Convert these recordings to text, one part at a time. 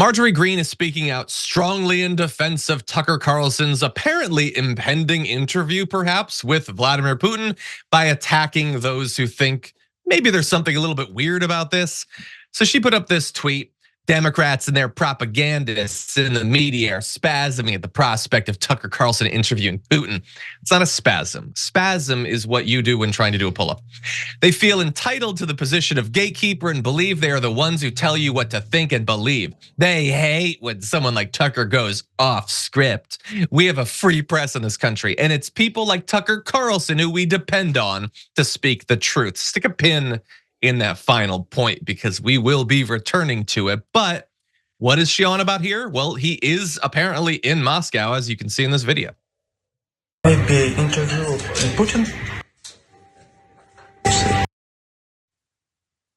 Marjorie Greene is speaking out strongly in defense of Tucker Carlson's apparently impending interview, perhaps, with Vladimir Putin by attacking those who think maybe there's something a little bit weird about this. So she put up this tweet. Democrats and their propagandists in the media are spasming at the prospect of Tucker Carlson interviewing Putin. It's not a spasm. Spasm is what you do when trying to do a pull-up. They feel entitled to the position of gatekeeper and believe they are the ones who tell you what to think and believe. They hate when someone like Tucker goes off script. We have a free press in this country, and it's people like Tucker Carlson who we depend on to speak the truth. Stick a pin in that final point because we will be returning to it. But what is she on about here? Well, he is apparently in Moscow, as you can see in this video. Maybe interview Putin.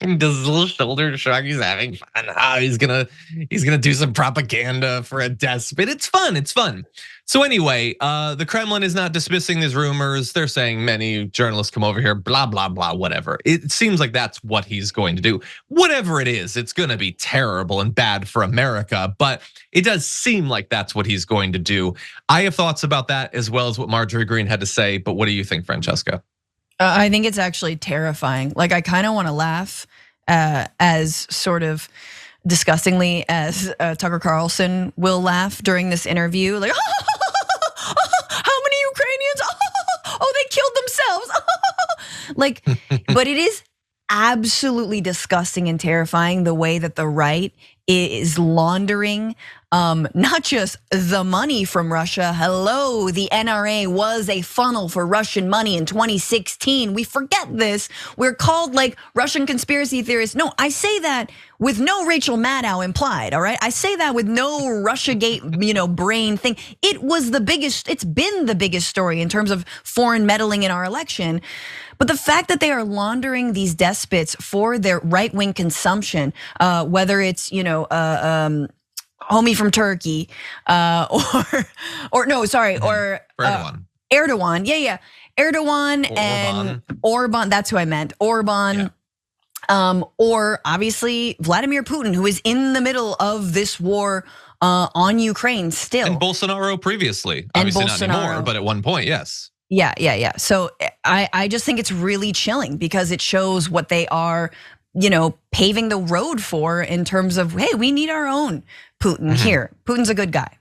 He does his little shoulder shrug. He's having fun. He's gonna do some propaganda for a despot. It's fun. It's fun. So anyway, the Kremlin is not dismissing these rumors. They're saying many journalists come over here, blah, blah, blah, whatever. It seems like that's what he's going to do. Whatever it is, it's gonna be terrible and bad for America, but it does seem like that's what he's going to do. I have thoughts about that as well as what Marjorie Greene had to say, but what do you think, Francesca? I think it's actually terrifying. Like, I kind of want to laugh as sort of disgustingly as Tucker Carlson will laugh during this interview. Like, how many Ukrainians? Oh, they killed themselves. Like, but it is absolutely disgusting and terrifying the way that the right is laundering not just the money from Russia. Hello, the NRA was a funnel for Russian money in 2016. We forget this. We're called like Russian conspiracy theorists. No, I say that with no Rachel Maddow implied, all right? I say that with no Russiagate, brain thing. It was the biggest, it's been the biggest story in terms of foreign meddling in our election. But the fact that they are laundering these despots for their right-wing consumption, whether it's homie from Turkey, or Erdogan, yeah, Erdogan and Orban. That's who I meant, Orban. Yeah. Or obviously Vladimir Putin, who is in the middle of this war on Ukraine still, and Bolsonaro previously, obviously not anymore, but at one point, yes. Yeah. So I just think it's really chilling because it shows what they are, paving the road for in terms of, hey, we need our own Putin here. Putin's a good guy.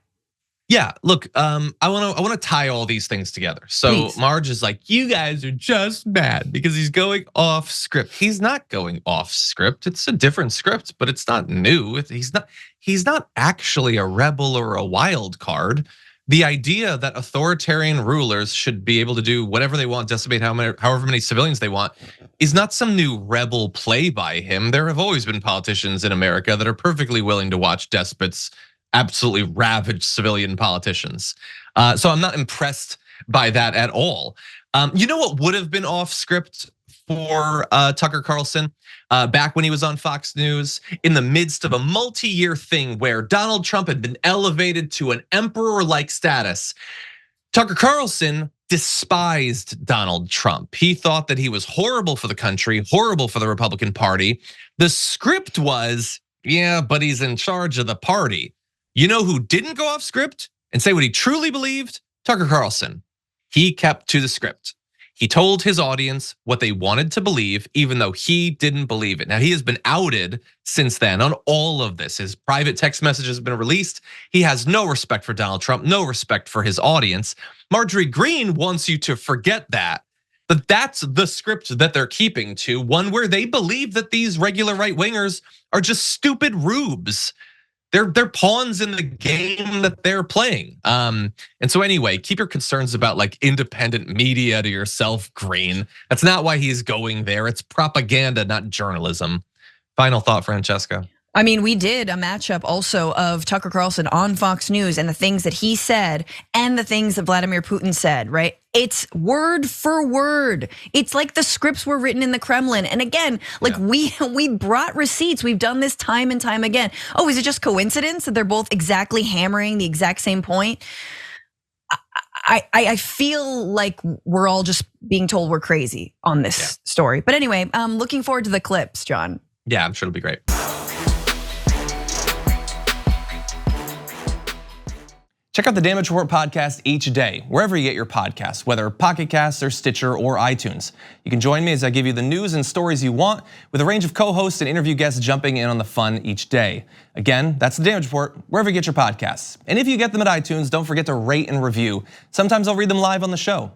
Yeah, look, I want to tie all these things together. So please. Marge is like, you guys are just mad because he's going off script. He's not going off script. It's a different script, but it's not new. He's not actually a rebel or a wild card. The idea that authoritarian rulers should be able to do whatever they want, decimate however many civilians they want, is not some new rebel play by him. There have always been politicians in America that are perfectly willing to watch despots absolutely ravage civilian politicians. So I'm not impressed by that at all. You know what would have been off script for Tucker Carlson back when he was on Fox News in the midst of a multi-year thing where Donald Trump had been elevated to an emperor-like status. Tucker Carlson despised Donald Trump. He thought that he was horrible for the country, horrible for the Republican Party. The script was, yeah, but he's in charge of the party. You know who didn't go off script and say what he truly believed? Tucker Carlson. He kept to the script. He told his audience what they wanted to believe, even though he didn't believe it. Now, he has been outed since then on all of this. His private text messages have been released. He has no respect for Donald Trump, no respect for his audience. Marjorie Greene wants you to forget that. But that's the script that they're keeping to, one where they believe that these regular right-wingers are just stupid rubes. They're pawns in the game that they're playing. And so anyway, keep your concerns about like independent media to yourself, Greene. That's not why he's going there. It's propaganda, not journalism. Final thought, Francesca. I mean, we did a matchup also of Tucker Carlson on Fox News and the things that he said and the things that Vladimir Putin said, right? It's word for word. It's like the scripts were written in the Kremlin. And again, like we brought receipts. We've done this time and time again. Oh, is it just coincidence that they're both exactly hammering the exact same point? I feel like we're all just being told we're crazy on this story. But anyway, I'm looking forward to the clips, John. Yeah, I'm sure it'll be great. Check out the Damage Report podcast each day, wherever you get your podcasts, whether Pocket Casts or Stitcher or iTunes. You can join me as I give you the news and stories you want, with a range of co-hosts and interview guests jumping in on the fun each day. Again, that's the Damage Report, wherever you get your podcasts. And if you get them at iTunes, don't forget to rate and review. Sometimes I'll read them live on the show.